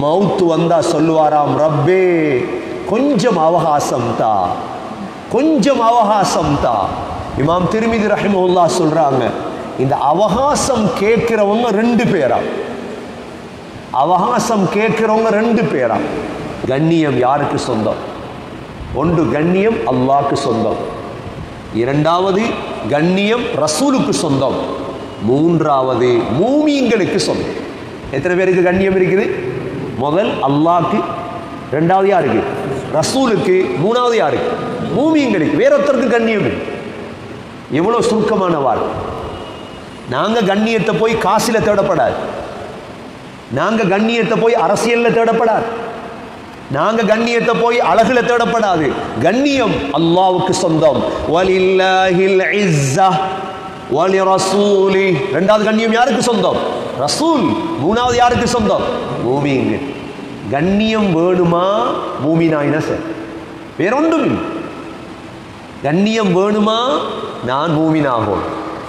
மவுத்து வந்தா சொல்லுவாராம், ரப்பே கொஞ்சம் அவகாசம் தா, கொஞ்சம் அவகாசம் தா. இமாம் திர்மிதி ரஹிமஹுல்லாஹ் சொல்றாங்க, இந்த அவகாசம் கேட்கிறவங்க 2 பேரா, அவகாசம் கேட்கிறவங்க 2 பேரா. கண்ணியம் யாருக்கு சொந்தம்? ஒன்று கண்ணியம் அல்லாஹ்க்கு சொந்தம், இரண்டாவது கண்ணியம் ரசூலுக்கு சொந்தம், மூன்றாவது மூமின்களுக்கு சொந்தம். எத்தனை பேருக்கு கண்ணியம் இருக்குது? முதல் அல்லாஹ்க்கு, இரண்டாவது யாருக்கு? ரசூலுக்கு, மூணாவது யாருக்கு? மூமின்களுக்கு. வேற ஒருத்தருக்கு கண்ணியம் இல்லை. எவ்வளவு சுருக்கமான வார்த்தை. நாங்க கண்ணியத்தை போய் காசில தேடப்படாது, நாங்க கண்ணியத்தை போய் அரசியல்ல தேடப்படாது, நாங்க கண்ணியத்தை போய் அழகுல தேடப்படாது. கண்ணியம் அல்லாஹ்வுக்கு சொந்தம். வலில்லாஹில் இஸ்ஸா வலிரசூலி. இரண்டாவது கண்ணியம் யாருக்கு சொந்தம்? ரசூல். மூணாவது யாருக்கு சொந்தம்? மூமின்கள். கண்ணியம் வேணுமா? மூமினாயினா சரி, வேறொன்றும் இல்லை. கண்ணியம் வேணுமா? நான் மூமினாகும்,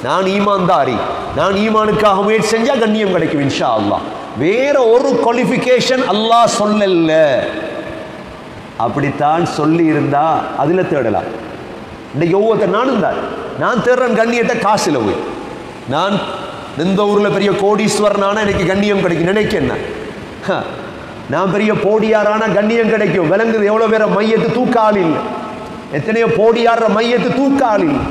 நான் ஈமான்தாரி, நான் ஈமானுக்காக முயற்சி செஞ்சா கண்ணியம் கிடைக்கும் இன்ஷா அல்லாஹ். வேற ஒரு குவாலிஃபிகேஷன் அல்லாஹ் சொல்லல. அப்படித்தான் சொல்லி இருந்தா அதுல தேடலாம். இன்னைக்கு ஒவ்வொருத்தர் நானும் தான், நான் தேடுறேன் கண்ணியத்தை காசுல போய். நான் இந்த ஊர்ல பெரிய கோடீஸ்வரனான எனக்கு கண்ணியம் கிடைக்கும் நினைக்க என்ன, நான் பெரிய போடியாரான கண்ணியம் கிடைக்கும் விளங்குது. எவ்வளவு பேர மையத்து தூக்கால் இல்லை, எத்தனையோ போடியார மையத்து தூக்கால் இல்லை,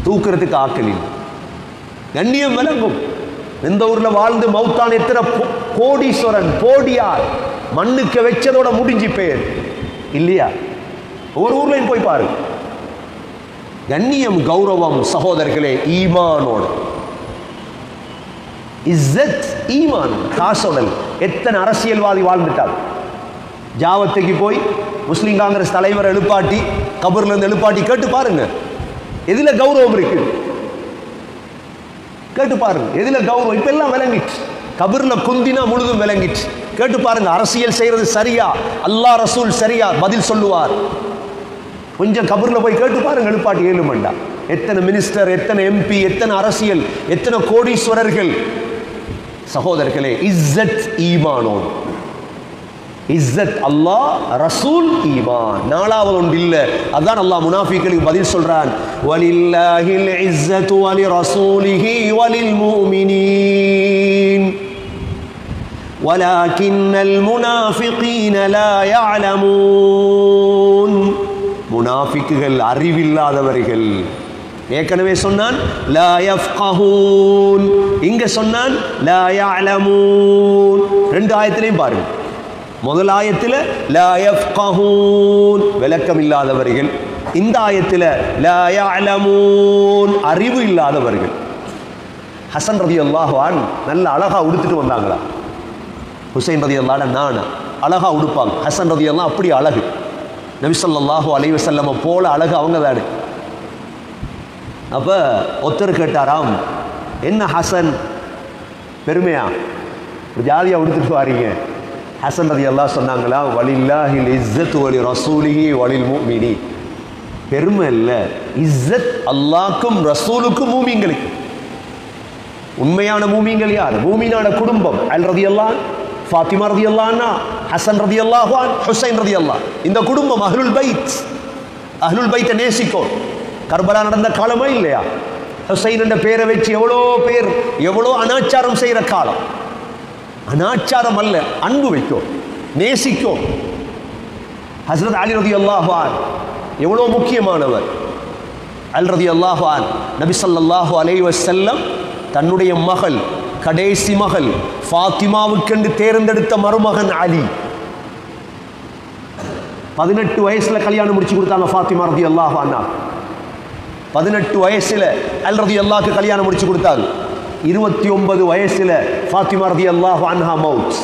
தூக்குறதுக்கு ஆக்கள் இல்லை. கண்ணியம் விளங்கும். இந்த ஊர்ல வாழ்ந்து மௌத்தான் எத்தனை கோடீஸ்வரன் போடியார், மண்ணுக்கு வச்சதோட முடிஞ்சு பேர் இல்லையா? ஒரு ஊர்லையும் போய் பாரு. கண்ணியம் கௌரவம் சகோதரர்களே ஈமானோட, இஸ்ஸத் ஈமான் காசோடல். எத்தனை அரசியல்வாதி வாழ்ந்துட்டார். ஜாவத்துக்கு போய் முஸ்லிம் காங்கிரஸ் தலைவர் எழுப்பாட்டி, கபர்ல இருந்து எழுப்பாட்டி கேட்டு பாருங்க, எதுல கௌரவம் இருக்கு கேட்டு பாருங்க, எதுல கௌரவம். இப்ப எல்லாம் விளங்கிட்டு, கபர்ல குந்தினா முழுதும் விளங்கிட்டு. கேட்டு பாருங்க, அரசியல் செய்யறது சரியா, அல்லாஹ் ரசூல் சரியா, பதில் சொல்லுவார். கொஞ்சம் கபர்ல போய் கேட்டு பாருங்க, எழுப்பாட்டி 7 மண்டா. எத்தனை மினிஸ்டர், எத்தனை எம்பி, எத்தனை அரசியல், எத்தனை கோடீஸ்வரர்கள். சகோதரர்களே இஸ்ஸத் ஈமானோன், இஸ்ஸத் அல்லாஹ் ரசூல் ஈமான். நாலாவது ஒன்று இல்ல. அதான் அல்லாஹ் முனாஃபிக்களுக்கு பதில் சொல்றான், வலில்லாஹில் இஸ்ஸத்து வலிரசூலிஹி வலில் முஃமினீன் வலாகின்னல் முனாஃபிகீன லா யஅலமூன். முனாஃபிக்குகள் அறிவில்லாதவர்கள். ஏற்கனவே சொன்னான் லா யஃப்கஹூன், இங்க சொன்னான் லா யஅலமூன். 2 ஆயத்திலையும் பாருங்க. முதல் ஆயத்தில் லா யஃப்கஹூன் விளக்கம் இல்லாதவர்கள், இந்த ஆயத்தில் லா யஅலமூன் அறிவு இல்லாதவர்கள். ஹசன் ரலியல்லாஹு அன்ஹு நல்ல அழகா உடுத்துட்டு வந்தாங்களா, ஹுசைன் ரலியல்லாஹு அன்ஹு நானா அழகா உடுப்பாங்க. ஹசன் ரலியல்லாஹு அப்படி அழகு, நபி ஸல்லல்லாஹு அலைஹி வஸல்லம் போல அழகு அவங்க தானே. அப்ப ஒருத்தர் கேட்டாராம், என்ன ஹசன் பெருமையா ஜாதியா உடுத்துட்டு வாரீங்க? ஹசன் ரலியல்லாஹு சொன்னாங்களா, வலில்லாஹில் இஸ்ஸத்து வலி ரசூலிஹி வலில் முஃமினீன். பெருமை இல்ல, இஸ்ஸத் அல்லாஹ்க்கும் ரசூலுக்கும் மூமின்களுக்கு. உண்மையான மூமின்கள் யார்? மூமினான குடும்பம். அல் ரலியல்லாஹு, ஃபாத்திமா ரலியல்லாஹு அன்ஹா, ஹசன் ரலியல்லாஹு அன்ஹு, ஹுசைன் ரலியல்லாஹு. இந்த குடும்பம் அஹ்லுல் பைத். அஹ்லுல் பைத்தை நேசிக்கும். கர்பலா நடந்த காலமா இல்லையா? ஹுசைன் என்ற பேரை வச்சு எவ்வளோ பேர் எவ்வளோ அனாச்சாரம் செய்யற காலம். அனாச்சாரம் அல்ல, அன்பு வைக்கும், நேசிக்கும். ஹஸ்ரத் அலி ரலியல்லாஹு அன்ஹு எவ்வளோ முக்கியமானவர். அல் ரலியல்லாஹு அன்ஹு நபி ஸல்லல்லாஹு அலைஹி வஸல்லம் தன்னுடைய மகள், கடைசி மகள் ஃபாத்திமாவுக்கென்று தேர்ந்தெடுத்த மருமகன் அலி. 18 வயசுல கல்யாணம் முடிச்சு கொடுத்தாங்க ஃபாத்திமா ரலியல்லாஹு அன்ஹா. 18 வயசுல அல் ரலியல்லாஹு கல்யாணம் முடிச்சு கொடுத்தாங்க. 29 வயசுல ஃபாத்திமா ரலியல்லாஹு அன்ஹா மவுத்.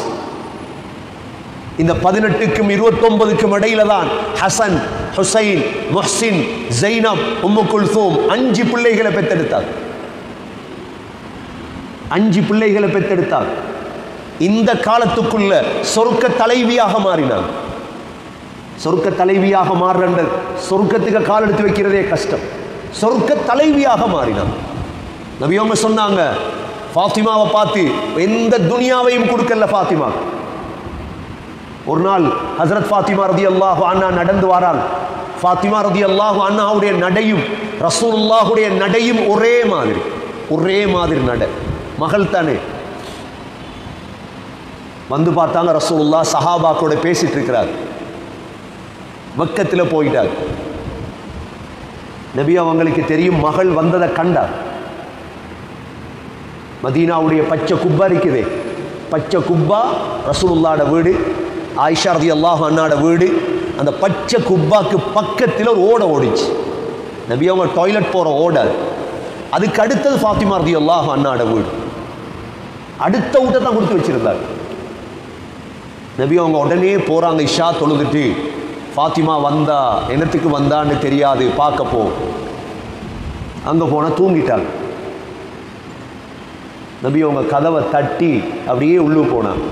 இந்த 18க்கும் 29க்கும் இடையில தான் ஹசன், ஹுசைன், முஹ்சின், ஜைனப், உம்மு குல்சூம் 5 பிள்ளைகளை பெற்றெடுத்தார். 5 பிள்ளைகளை பெற்றெடுத்தார். இந்த காலத்துக்குள்ள சொர்க்க தலைவியாக மாறினார். சொர்க்க தலைவியாக மாறுற, சொர்க்கத்துக்கு கால் எடுத்து வைக்கிறதே கஷ்டம். சொர்க்க தலைவியாக மாறினார். நபி அவங்க சொன்னாங்க, ஃபாத்திமாவை பார்த்து எந்த துனியாவையும் கொடுக்கல ஃபாத்திமா. ஒரு நாள் ஹஸ்ரத் ஃபாத்திமா ரலியல்லாஹு அன்ஹா நடந்து வராங்க. ஃபாத்திமா ரலியல்லாஹு அன்ஹாவுடைய நடையும் ரசூலுல்லாஹுடைய நடையும் ஒரே மாதிரி நட. மகள் தானே. வந்து பார்த்தாங்க ரசூலுல்லாஹ் சஹாபாக்களோட பேசிட்டு இருக்கிறார். மக்கத்தில் போயிட்டார். நபி அவங்களுக்கு தெரியும் மகள் வந்ததை கண்டார். மதீனாவுடைய பச்சை குப்பா இருக்குதே, பச்சை குப்பா ரசூலுல்லாஹ்வோட வீடு, ஆயிஷா ரலியல்லாஹு அன்ஹாவோட வீடு. அந்த பச்சை குப்பாக்கு பக்கத்தில் ஒரு ஓடை ஓடிச்சு. நபி அவங்க டாய்லெட் போகிற ஓடை. அதுக்கு அடுத்தது ஃபாத்திமா ரலியல்லாஹு அன்ஹாவோட வீடு. அடுத்த வீட்டை தான் கொடுத்து வச்சிருந்தார். நபி அவங்க உடனே போகிறாங்க. இஷா தொழுதுட்டு ஃபாத்திமா வந்தா என்னத்துக்கு வந்தான்னு தெரியாது, பார்க்க போ. அங்கே போனால் தூங்கிட்டாங்க. நபி அவங்க கதவை தட்டி அப்படியே உள்ளுக்கு போனாங்க.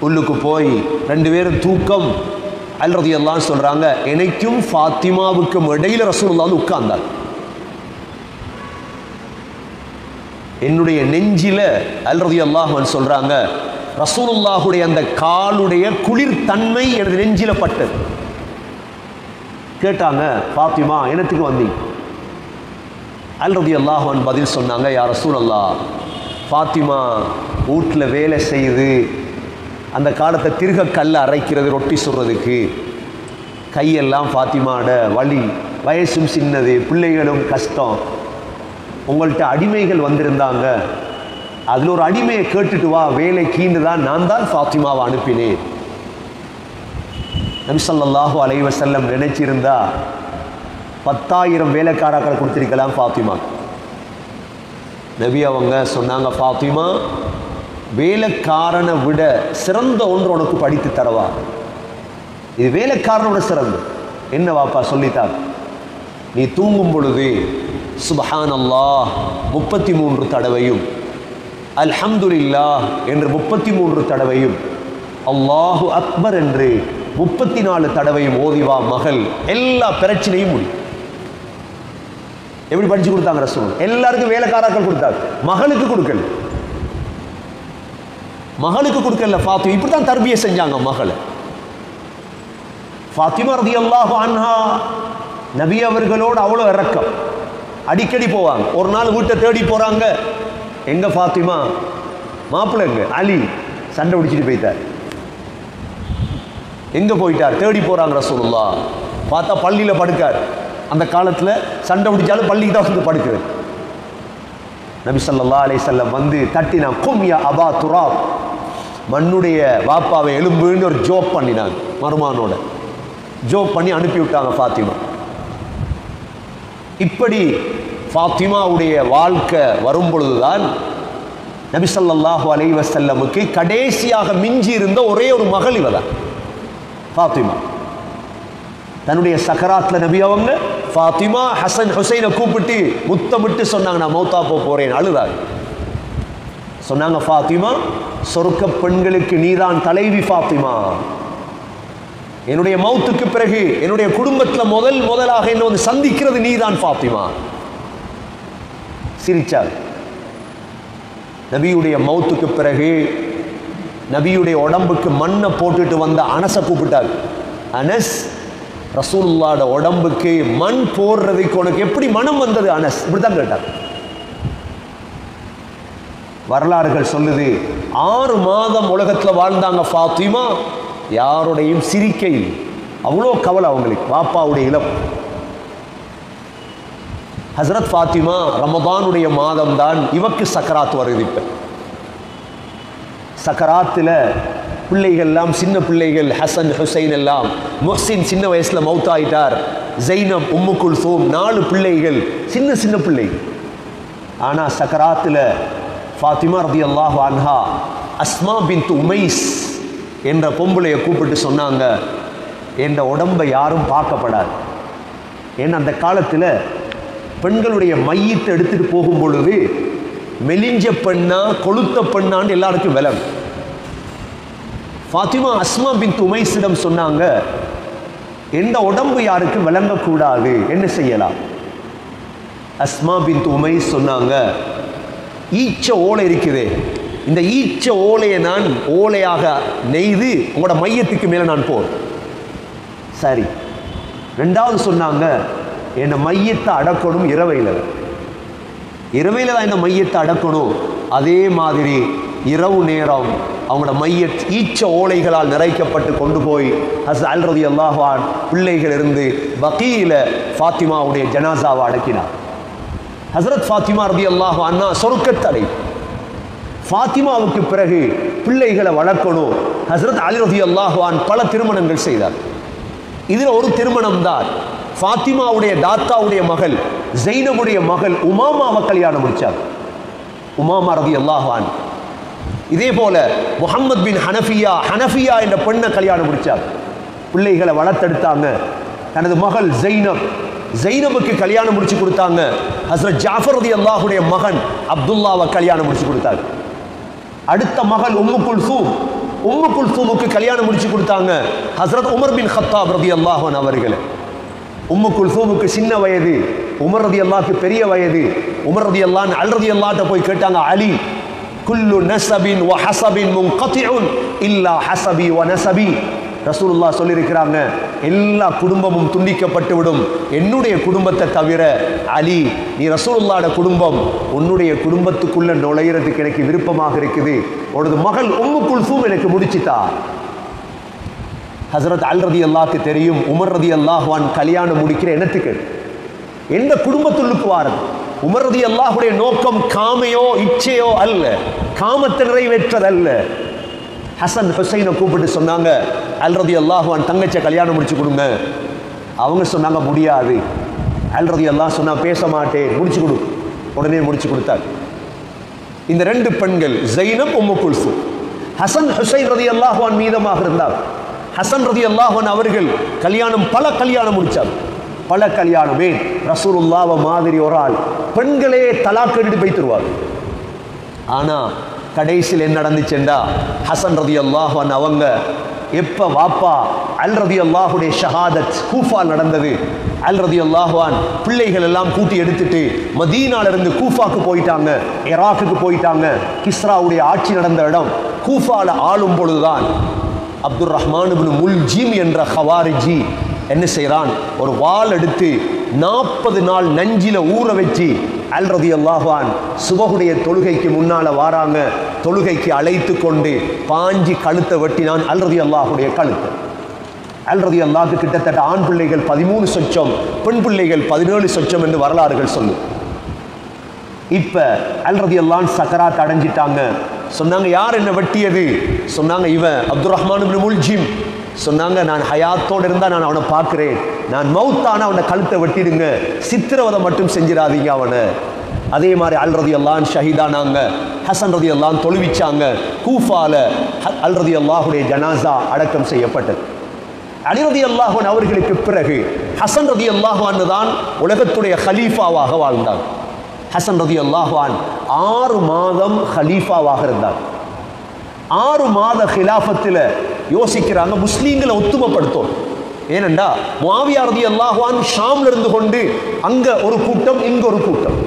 உள்ளுக்கு போய் 2 பேரும் தூக்கம். அல் ரலியல்லாஹு சொல்கிறாங்க, எனக்கும் ஃபாத்திமாவுக்கும் இடையில ரசூலுல்லாஹ் வந்து உட்கார்ந்தார். என்னுடைய நெஞ்சில அல் ரலியல்லாஹு சொல்கிறாங்க, ரசூலுல்லாஹுடைய அந்த காலுடைய குளிர் தன்மை எனது நெஞ்சில பட்டது. கேட்டாங்க, ஃபாத்திமா என்னத்துக்கு வந்தீங்க? அல் ரலியல்லாஹு பதில் சொன்னாங்க, யா ரசூலல்லாஹ், ஃபாத்திமா வீட்டில் வேலை செய்து அந்த காலத்தை திருக கல்ல அரைக்கிறது, ரொட்டி சுடுறதுக்கு கையெல்லாம் ஃபாத்திமாவோட வலி, வயசும் சின்னது, பிள்ளைகளும் கஷ்டம். உங்கள்கிட்ட அடிமைகள் வந்திருந்தாங்க, அதில் ஒரு அடிமையை கேட்டுட்டு வா வேலைக்குன்னு தான் நான் தான் ஃபாத்திமாவை அனுப்பினேன். நபி ஸல்லல்லாஹு அலைஹி வஸல்லம் நினைச்சிருந்தா 10,000 வேலைக்காரர்களை கொடுத்திருக்கலாம் ஃபாத்திமா. நபி அவங்க சொன்னாங்க, ஃபாத்திமா வேலைக்காரனை விட சிறந்த ஒன்று உனக்கு படித்து தரவா? இது வேலைக்காரனோட சிறந்த என்ன வாப்பா சொல்லித்தார்? நீ தூங்கும் பொழுது சுப்ஹானல்லாஹ் 33 தடவையும், அல்ஹம்துலில்லாஹ் என்று 33 தடவையும், அல்லாஹு அக்பர் என்று 34 தடவையும் ஓதிவா மகள். எல்லா பிரச்சனையும் முடியும். எப்படி படிச்சு கொடுத்தாங்க ரசூல்? எல்லாருக்கும் வேலைக்காரர்கள் கொடுத்தாங்க, மகளுக்கு கொடுக்கல. மகளுக்கு கொடுக்கல ஃபாத்திமா. இப்படி தான் தர்பியை செஞ்சாங்க மகளை. ஃபாத்திமா ரலியல்லாஹு அன்ஹா நபி அவர்களோடு அவ்வளோ இறக்கம். அடிக்கடி போவாங்க. ஒரு நாள் வீட்டை தேடி போறாங்க. எங்க ஃபாத்திமா? மாப்பிள்ளை எங்க? அலி சண்டை பிடிச்சிட்டு போயிட்டார். எங்க போயிட்டார்? தேடி போறாங்க ரசூலுல்லாஹ். பார்த்தா பள்ளியில் படுக்கார். அந்த காலத்தில் சண்டை பிடிச்சாலும் பள்ளிக்கு தான் வந்து படுக்கிறது. நபி ஸல்லல்லாஹு அலைஹி வஸல்லம் வந்து தட்டினா, கும் யா அபா துராப், மண்ணுடைய வாப்பாவை எலும்புன்னு ஒரு ஜோக் பண்ணினாங்க. மருமானோட ஜோக் பண்ணி அனுப்பி விட்டாங்க ஃபாத்திமா. இப்படி ஃபாத்திமாவுடைய வாழ்க்கை வரும் பொழுதுதான் நபி ஸல்லல்லாஹு அலைஹி வஸல்லமுக்கு கடைசியாக மிஞ்சி இருந்த ஒரே ஒரு மகள் இவதான் ஃபாத்திமா. தன்னுடைய சக்கராத்தில் நபி அவங்க ஃபாத்திமா ஹசன் ஹுசைனை கூப்பிட்டு முத்தமிட்டு சொன்னாங்க, நான் மௌத்தா போறேன். அழுதாங்க. சொன்னாங்க, ஃபாத்திமா சொர்க்க பெண்களுக்கு நீதான் தலைவி ஃபாத்திமா. என்னுடைய மௌத்துக்கு பிறகு என்னுடைய குடும்பத்தில் முதலாக என்ன வந்து சந்திக்கிறது நீதான் ஃபாத்திமா. சிரிச்சார். நபியுடைய மௌத்துக்கு பிறகு நபியுடைய உடம்புக்கு மண்ணை போட்டுட்டு வந்த அனஸை கூப்பிட்டார். அனஸ், ரசூலுல்லாஹ்வோட உடம்புக்கு மண் போடுறதுக்கு உனக்கு எப்படி மனம் வந்தது அனஸ்? இப்படிதான் கேட்டார். வரலாறுகள் சொல்லுது, 6 மாதம் உலகத்தில் வாழ்ந்தாங்க ஃபாத்திமா. யாருடையும் சிரிக்கையில் அவ்வளோ கவலை அவங்களுக்கு, வாப்பாவுடைய இழப்பு. ஹஸ்ரத் ஃபாத்திமா ரமதானுடைய மாதம் தான் இவக்கு சக்கராத் வருது. இப்ப சக்கராத்தில் பிள்ளைகள்லாம் சின்ன பிள்ளைகள், ஹசன் ஹுசைன் எல்லாம். முஹ்சின் சின்ன வயசுல மௌத்தாயிட்டார். ஜைனப், உம்மு குல்சூம், 4 பிள்ளைகள், சின்ன சின்ன பிள்ளைகள். ஆனால் சக்கராத்தில் ஃபாத்திமா ரலியல்லாஹு அன்ஹா அஸ்மா பின்த் உமைஸ் என்ற பொம்பளையை கூப்பிட்டு சொன்னாங்க, என்ற உடம்பை யாரும் பார்க்கப்படாது. ஏன்னா அந்த காலத்தில் பெண்களுடைய மையத்தை எடுத்துட்டு போகும் பொழுது மெலிஞ்ச பெண்ணா கொளுத்த பெண்ணான்னு எல்லாருக்கும் விலங்கு. ஃபாத்திமா அஸ்மா பின்த் உமைஸிடம் சொன்னாங்க, எந்த உடம்பு யாருக்கும் விளங்கக்கூடாது, என்ன செய்யலாம்? அஸ்மா பின்த் உமைஸ் சொன்னாங்க, ஈச்ச ஓலை இருக்குது, இந்த ஈச்ச ஓலையை நான் ஓலையாக நெய்து உங்களோட மையத்துக்கு மேலே நான் போறேன். சரி. ரெண்டாவது சொன்னாங்க, என்ன மையத்தை அடக்கணும் இரவையில், இரவையில் தான் இந்த மையத்தை அடக்கணும். அதே மாதிரி இரவு நேரம் அவங்களோட மையத் ஈச்ச ஓலைகளால் நிறைக்கப்பட்டு கொண்டு போய் ஹஸ்ரத் அலி ரலியல்லாஹு அன்ஹு பிள்ளைகள் இருந்து பகீல ஃபாத்திமாவுடைய ஜனாசாவை அடக்கினார். ஹஸ்ரத் ஃபாத்திமா ரலியல்லாஹு அன்ஹா சொர்க்கத்தடை. ஃபாத்திமாவுக்கு பிறகு பிள்ளைகளை வளர்க்கணும். ஹஸ்ரத் அலி ரலியல்லாஹு அன்ஹு பல திருமணங்கள் செய்தார். இதில் ஒரு திருமணம் தான் ஃபாத்திமாவுடைய தாத்தாவுடைய மகள் ஜைனபுடைய மகள் உமாமாவை கல்யாணம் முடிச்சார். உமாமா ரலியல்லாஹு அன்ஹா. இதே போல முஹம்மத் பின் ஹனஃபியா என்ற பெண்ணை கல்யாணம் முடிச்சார். பிள்ளைகளை வளர்த்தெடுத்தாங்க. தனது மகள் ஜைனபுக்கு கல்யாணம் முடிச்சு கொடுத்தாங்க. ஹஸ்ரத் ஜாஃபர் ரலியல்லாஹுடைய மகன் அப்துல்லாவை கல்யாணம் முடிச்சு கொடுத்தாங்க. அடுத்த மகள் உம்மு குல்சூமுக்கு கல்யாணம் முடிச்சு கொடுத்தாங்க ஹஸ்ரத் உமர் பின் கத்தாப் ரலியல்லாஹு அன்ஹு அவர்கள். உம்மு குல்சூமுக்கு சின்ன வயது, உமர் ரலியல்லாஹுக்கு பெரிய வயது. உமர் ரலியல்லாஹு அன்ஹு அலி ரலியல்லாஹு போய் கேட்டாங்க, அலி குல்லு நஸபின் வ ஹஸபின் முன்கதிஉன் இல்லா ஹஸபி வ நஸபி. ரசூலுல்லாஹ் சொல்லியிருக்கிறாங்க, எல்லா குடும்பமும் துண்டிக்கப்பட்டு விடும், என்னுடைய குடும்பத்தை தவிர. அலி, நீ ரசூலுல்லாஹ்வுடைய குடும்பம், உன்னுடைய குடும்பத்துக்குள்ள நுழையிறதுக்கு எனக்கு விருப்பமாக இருக்குது. உனது மகள் உம்மு குல்சூம் எனக்கு முடிச்சுட்டா. ஹஸ்ரத் அலி ரலியல்லாஹுக்கு தெரியும் உமர் ரலியல்லாஹு அன்ஹு கல்யாணம் முடிக்கிற எண்ணத்துக்கு எந்த குடும்பத்துள்ளுக்கு வாரது. உமர் ரலியல்லாஹுடைய நோக்கம் காமையோ இச்சையோ அல்ல, காமத்தை நிறைவேற்றதல்ல. ஹசன் ஹுசைனை கூப்பிட்டு சொன்னாங்க, அலி ரலியல்லாஹு அன்ஹு தங்கச்சியை கல்யாணம் முடிச்சு கொடுங்க. அவங்க சொன்னாங்க முடியாது. அலி ரலியல்லாஹு சொன்னா பேச மாட்டேன், முடிச்சு கொடு. உடனே முடிச்சு கொடுத்தார். இந்த ரெண்டு பெண்கள் ஜைனப் உம்மு குல்சூம். ஹசன் ஹுசைன் ரலியல்லாஹு அன்ஹு மீதமாக இருந்தார். ஹசன் ரலியல்லாஹு அன்ஹு அவர்கள் பல கல்யாணம் முடிச்சார். பல கல்யாணமே ரசூலுல்லாஹ் மாதிரி ஒரு ஆள் பெண்களே தலாக் எடுத்து வைத்துருவார். ஆனா கடைசியில் என்ன நடந்துச்சுண்டா, ஹசன் ரலியல்லாஹு அன்ஹு அவங்க எப்ப வாப்பா அலி ரலியல்லாஹுடைய ஷஹாதத் கூஃபா நடந்தது. அலி ரலியல்லாஹு அன்ஹு பிள்ளைகள் எல்லாம் கூட்டி எடுத்துட்டு மதீனால இருந்து கூஃபாக்கு போயிட்டாங்க, இராக்குக்கு போயிட்டாங்க. கிஸ்ராவுடைய ஆட்சி நடந்த இடம். கூஃபால ஆளும் பொழுதுதான் அப்துர் ரஹ்மான் இப்னு முல்ஜிம் என்ற ஹவாரிஜி என்ன செய்கிறான், ஒரு வாள் எடுத்து 40 நாள் நஞ்சில ஊற வச்சு அலி ரலியல்லாஹு அன்ஹு சுபஹுடைய தொழுகைக்கு முன்னால வாராங்க. தொழுகைக்கு அழைத்து கொண்டு பாஞ்சி கழுத்தை வெட்டினான் அலி ரலியல்லாஹுடைய கழுத்தை. அலி ரலியல்லாஹுக்கு கிட்டத்தட்ட ஆண் பிள்ளைகள் 13 சொச்சம், பெண் பிள்ளைகள் 17 சொச்சம் என்று வரலாறுகள் சொல்லும். இப்ப அலி ரலியல்லாஹு அன்ஹு சக்கராத் அடைஞ்சிட்டாங்க. சொன்னாங்க, யார் என்ன வெட்டியது? சொன்னாங்க, இவன் அப்துர் ரஹ்மான் இப்னு முல்ஜிம். சொன்னாங்க, நான் ஹயாத்தோடு இருந்தால் நான் அவனை பார்க்குறேன், நான் மௌத்தான அவனை கழுத்தை வெட்டிடுங்க, சித்திரவதை மட்டும் செஞ்சிடாதீங்க அவனை. அதே மாதிரி அலி ரலியல்லாஹு அன்ஹு ஷஹீதானாங்க. ஹசன் ரலியல்லாஹு அன்ஹு தொழுவிச்சாங்க. கூஃபால அலி ரலியல்லாஹுடைய ஜனாசா அடக்கம் செய்யப்பட்டது. அலி ரலியல்லாஹு அன்ஹு அவர்களுக்கு பிறகு ஹசன் ரலியல்லாஹு அன்ஹு தான் உலகத்துடைய ஹலீஃபாவாக வாழ்ந்தார். ஹசன் ரலியல்லாஹு அன்ஹு 6 மாதம் ஹலீஃபாவாக இருந்தார். 6 மாத ஹிலாஃபத்தில் யோசிக்கிறாங்க, முஸ்லீம்களை ஒத்துமைப்படுத்தும். ஏனென்றா முஆவியா ரலியல்லாஹு அன்ஹு ஷாம்ல இருந்து கொண்டு அங்க ஒரு கூட்டம், இங்க ஒரு கூட்டம்.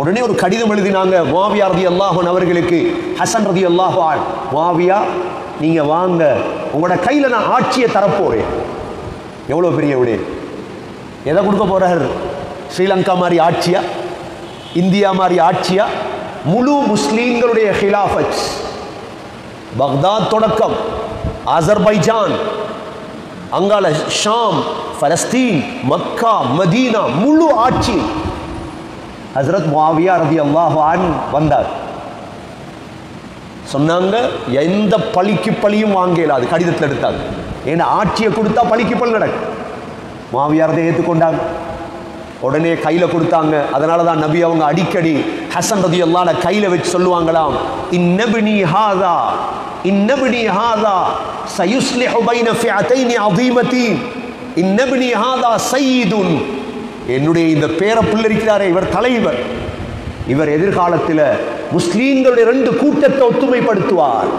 உடனே ஒரு கடிதம் எழுதினாங்க முஆவியா ரலியல்லாஹு அன்ஹு அவர்களுக்கு. ஹசன் ரலியல்லாஹு அன்ஹு, முஆவியா நீங்க வாங்க, உங்களோட கையில நான் ஆட்சியை தரப்போறேன். எவ்வளவு பெரிய விட, எதை கொடுக்க போறார்? ஸ்ரீலங்கா மாதிரி ஆட்சியா, இந்தியா மாதிரி ஆட்சியா? முழு முஸ்லீம்களுடைய ஹிலாஃபத், பக்தாத் தொடக்கம் அசர்பைஜான், அங்கால ஷாம், பலஸ்தீன், மக்கா, மதீனா, முழு ஆட்சி ஹஸ்ரத் முஆவியா ரலியல்லாஹு அன்ஹு வந்தார். சொன்னாங்க, எந்த பழிக்கு பழியும் வாங்க இயலாது. கடிதத்தில் எடுத்தாங்க. ஏன்னா ஆட்சியை கொடுத்தா பழிக்கு பழி நடக்கும். முஆவியா ரலியல்லாஹு ஏற்றுக்கொண்டாங்க. உடனே கையில் கொடுத்தாங்க. அதனால தான் நபி அவங்க அடிக்கடி ஹசன் ரலியல்லாஹு அன்ஹு கையில் வச்சு சொல்லுவாங்களாம், இன்னப்னி ஹாதா சயுஸ்லிஹு பைன ஃபிஅத்தைனி அதீமத்தீன், இன்னப்னி ஹாதா சய்யிதுன். என்னுடைய இந்த பேர பிள்ளை இருக்கிறாரே, இவர் தலைவர், இவர் எதிர்காலத்தில் முஸ்லீம்களுடைய 2 கூட்டத்தை ஒத்துமைப்படுத்துவார்.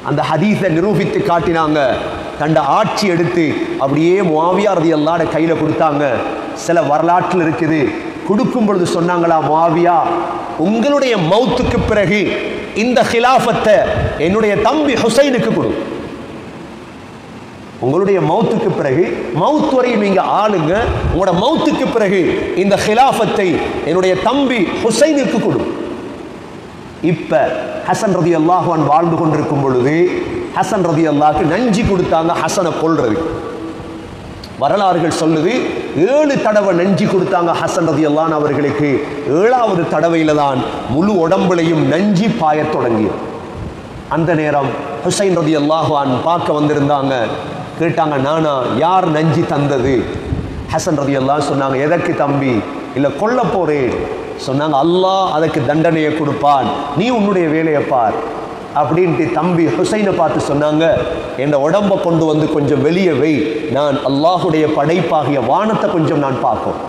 அந்த ஹதீஸை நிரூபித்து காட்டினாங்க. தண்ட ஆட்சி எடுத்து அப்படியே முஆவியா ரலியல்லாஹு அன்ஹு கையில் கொடுத்தாங்க. சில வரலாற்றில் இருக்குது, கொடுக்கும் பொழுது சொன்னாங்களா, முஆவியா உங்களுடைய மௌத்துக்கு பிறகு இந்த ஹிலாஃபத்தை என்னுடைய தம்பி ஹுசைனுக்கு கொடு. உங்களுடைய மௌத்துக்கு பிறகு மௌத் வரை நீங்க ஆளுங்க, உங்களோட மௌத்துக்கு பிறகு இந்த ஹிலாஃபத்தை என்னுடைய தம்பி ஹுசைனுக்கு கொடு. இப்ப ஹசன் ரலியல்லாஹு அன்ஹு வாழ்ந்து கொண்டிருக்கும் பொழுது ஹசன் ரலியல்லாஹுக்கு நஞ்சி கொடுத்தாங்க ஹசனை கொல்றது. வரலாறுகள் சொல்லுது 7 தடவை நஞ்சி கொடுத்தாங்க ஹசன் ரலியல்லாஹு அன்ஹு அவர்களுக்கு. 7வது தடவையில தான் முழு உடம்புலையும் நஞ்சி பாயத் தொடங்கியது. அந்த நேரம் ஹுசைன் ரலியல்லாஹு அன்ஹு பார்க்க வந்திருந்தாங்க. கேட்டாங்க, நானா? யார் நஞ்சி தந்தது? ஹசன் ரலியல்லாஹு சொன்னாங்க, எதற்கு தம்பி? இல்லை கொல்ல போறேன். சொன்னாங்க, அல்லாஹ் அதுக்கு தண்டனையை கொடுப்பான், நீ உன்னுடைய வேலையை பார் அப்படின்ட்டு தம்பி ஹுசைனை பார்த்து சொன்னாங்க, என் உடம்பை கொண்டு வந்து கொஞ்சம் வெளியே வை, நான் அல்லாஹுடைய படைப்பாகிய வானத்தை கொஞ்சம் நான் பார்க்கும்.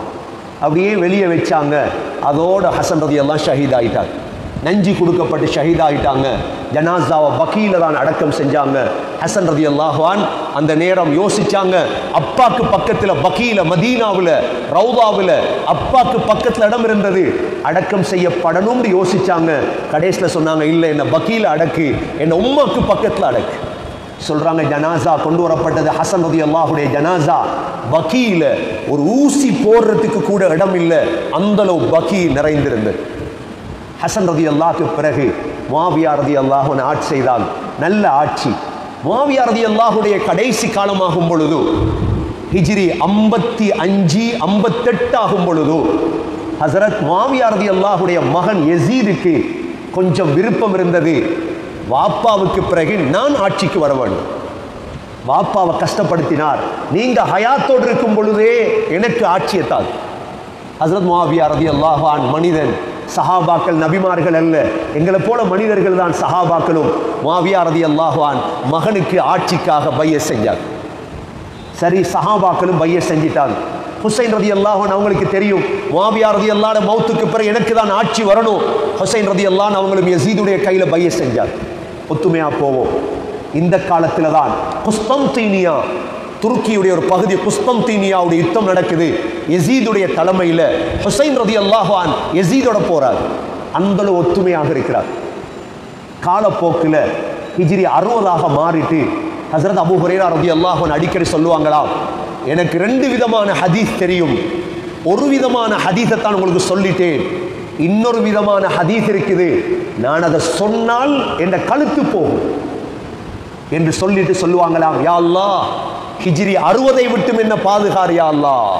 அப்படியே வெளியே வச்சாங்க. அதோட ஹசன் ரலியல்லாஹு ஷஹீத் ஆயிட்டாங்க. நஞ்சி கொடுக்கப்பட்டு ஷஹீத் ஆயிட்டாங்க. ஜனாசாவை பக்கீல தான் அடக்கம் செஞ்சாங்க. ஹசன் ரலியல்லாஹு அன்ஹு அந்த நேரம் யோசிச்சாங்க, அப்பாக்கு பக்கத்தில் பக்கீல மதீனாவில் ரவுதாவில் அப்பாக்கு பக்கத்தில் இடம் இருந்தது, அடக்கம் செய்யப்படணும்னு யோசிச்சாங்க. கடைசியில் சொன்னாங்க, இல்லை என்ன பக்கீல அடக்கு, என்ன உம்மாக்கு பக்கத்தில் அடக்கு. சொல்றாங்க, ஜனாசா கொண்டு வரப்பட்டது. ஹசன் ரலியல்லாஹுடைய ஜனாசா பக்கீல ஒரு ஊசி போடுறதுக்கு கூட இடம் இல்லை, அந்த அளவு பக்கீ நிறைந்திருந்தது. ஹசன் ரலியல்லாஹுக்கு பிறகு முஆவியா ரலியல்லாஹு அன்ஹு ஆட்சி செய்தாங்க. நல்ல ஆட்சி. முஆவியா ரலியல்லாஹுடைய கடைசி காலமாகும் பொழுது ஹிஜ்ரி 55 58 ஆகும் பொழுது ஹஸரத் முஆவியா ரலியல்லாஹுடைய மகன் யஸீதுக்கு கொஞ்சம் விருப்பம் இருந்தது, வாப்பாவுக்கு பிறகு நான் ஆட்சிக்கு வர வேண்டும். வாப்பாவை கஷ்டப்படுத்தினார், நீங்க ஹயாத்தோடு இருக்கும் பொழுதே எனக்கு ஆட்சியை தாள். ஹஸரத் முஆவியா ரலியல்லாஹு அன்ஹு மனிதன், சஹாபாக்கள் நபிமார்கள் அல்ல, எங்களை போல மனிதர்கள் தான் சஹாபாக்களும். முஆவியா ரலியல்லாஹு அன்ஹு மகனுக்கு ஆட்சிக்காக பைஅத் செஞ்சார். சரி, சஹாபாக்களும் பைஅத் செஞ்சிட்டாங்க. ஹுசைன் ரலியல்லாஹு அன்ஹு அவங்களுக்கு தெரியும், முஆவியா ரலியல்லாஹு அன்ஹு மௌத்துக்கு பிறகு எனக்கு தான் ஆட்சி வரணும். ஹுசைன் ரலியல்லாஹு அன்ஹு அவங்களும் யஸீதுடைய கையில் பைஅத் செஞ்சார். ஒத்துமையா போவோம். இந்த காலத்தில் தான் குஸ்தந்தீனியா, துருக்கியுடைய ஒரு பகுதி, குஸ்தந்தீனியாவுடைய யுத்தம் நடக்குது. யஸீதுடைய தலைமையில் ஹுசைன் ரலியல்லாஹு அன்ஹு யஸீதோட போறார். அந்த ஒத்துமையாக இருக்கிறார். காலப்போக்கில் ஹிஜ்ரி 60ஆக மாறிட்டு ஹஸரத் அபூ ஹுரைரா ரலியல்லாஹு அன்ஹு அடிக்கடி சொல்லுவாங்களாம், எனக்கு 2 விதமான ஹதீஸ் தெரியும், ஒரு விதமான ஹதீஸை தான் உங்களுக்கு சொல்லிட்டேன், இன்னொரு விதமான ஹதீஸ் இருக்குது, நான் அதை சொன்னால் என் கழுத்து போகும் என்று சொல்லிட்டு சொல்லுவாங்களாம், யா அல்லாஹ் ஹிஜ்ரி 60ஐ விட்டும் என்ன பாதுகார் யா அல்லாஹ்,